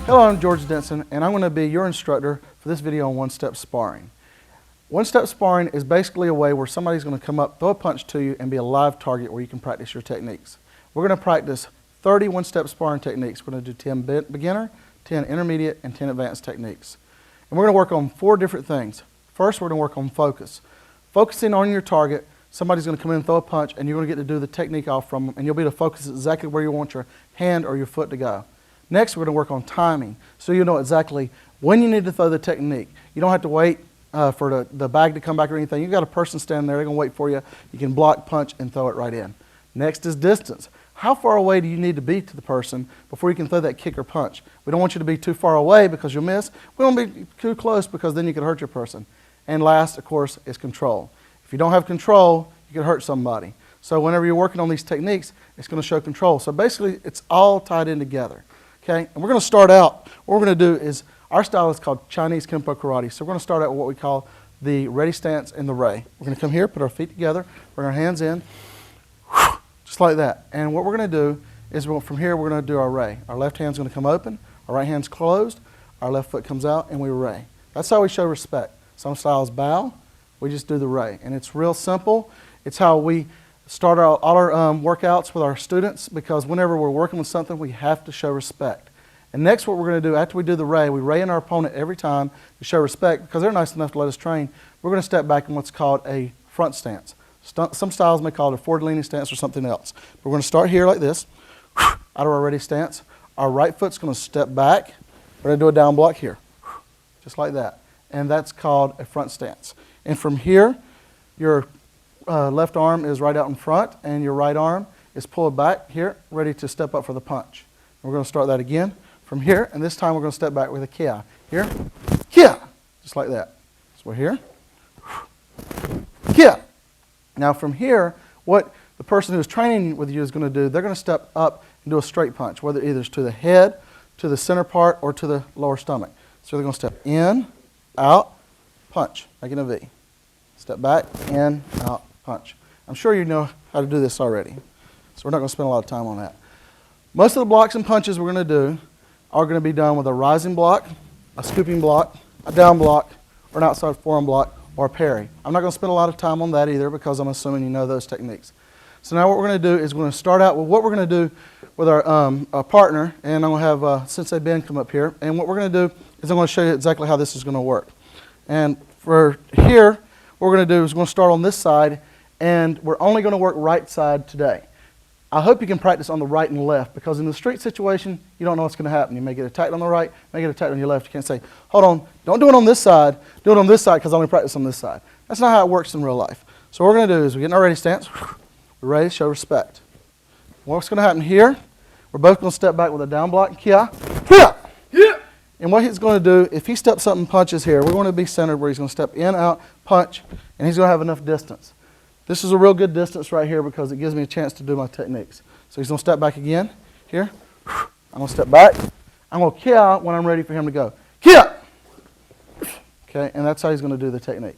Hello, I'm George Denson, and I'm going to be your instructor for this video on one-step sparring. One-step sparring is basically a way where somebody's going to come up, throw a punch to you, and be a live target where you can practice your techniques. We're going to practice 30 one-step sparring techniques. We're going to do 10 beginner, 10 intermediate, and 10 advanced techniques. And we're going to work on 4 different things. First, we're going to work on focus. Focusing on your target, somebody's going to come in and throw a punch, and you're going to get to do the technique off from them, and you'll be able to focus exactly where you want your hand or your foot to go. Next, we're going to work on timing, so you know exactly when you need to throw the technique. You don't have to wait for the bag to come back or anything. You've got a person standing there, they're going to wait for you. You can block, punch, and throw it right in. Next is distance. How far away do you need to be to the person before you can throw that kick or punch? We don't want you to be too far away because you'll miss. We don't be too close because then you could hurt your person. And last, of course, is control. If you don't have control, you could hurt somebody. So whenever you're working on these techniques, it's going to show control. So basically, it's all tied in together. Okay, and we're going to start out, what we're going to do is, our style is called Chinese Kempo Karate. So we're going to start out with what we call the ready stance and the ray. We're going to come here, put our feet together, bring our hands in, just like that. And what we're going to do is from here we're going to do our ray. Our left hand's going to come open, our right hand's closed, our left foot comes out, and we ray. That's how we show respect. Some styles bow, we just do the ray. And it's real simple. It's how we start all our workouts with our students, because whenever we're working with something, we have to show respect. And next, what we're going to do, after we do the ray, we ray in our opponent every time to show respect, because they're nice enough to let us train. We're going to step back in what's called a front stance. Some styles may call it a forward leaning stance or something else. We're going to start here like this, out of our ready stance. Our right foot's going to step back. We're going to do a down block here, just like that. And that's called a front stance. And from here, your left arm is right out in front, and your right arm is pulled back here, ready to step up for the punch. And we're going to start that again from here, and this time we're going to step back with a kia. Here, kia, just like that. So we're here, kia. Now from here, what the person who's training with you is going to do, they're going to step up and do a straight punch, whether either it's to the head, to the center part, or to the lower stomach. So they're going to step in, out, punch, making a V. Step back, in, out, punch. I'm sure you know how to do this already, so we're not going to spend a lot of time on that. Most of the blocks and punches we're going to do are going to be done with a rising block, a scooping block, a down block, or an outside forearm block, or a parry. I'm not going to spend a lot of time on that either, because I'm assuming you know those techniques. So now what we're going to do is we're going to start out with what we're going to do with our partner, and I'm going to have Sensei Ben come up here, and what we're going to do is I'm going to show you exactly how this is going to work. And for here, what we're going to do is we're going to start on this side, and we're only going to work right side today. I hope you can practice on the right and left, because in the street situation, you don't know what's going to happen. You may get attacked on the right, may get attacked on your left. You can't say, hold on, don't do it on this side, do it on this side because I only practice on this side. That's not how it works in real life. So what we're going to do is we get in our ready stance, we're ready to show respect. What's going to happen here, we're both going to step back with a down block, kia, kia, yeah. And what he's going to do, if he steps up and punches here, we're going to be centered where he's going to step in, out, punch, and he's going to have enough distance. This is a real good distance right here because it gives me a chance to do my techniques. So he's going to step back again, here. I'm going to step back. I'm going to kia when I'm ready for him to go. Kia! Okay, and that's how he's going to do the technique.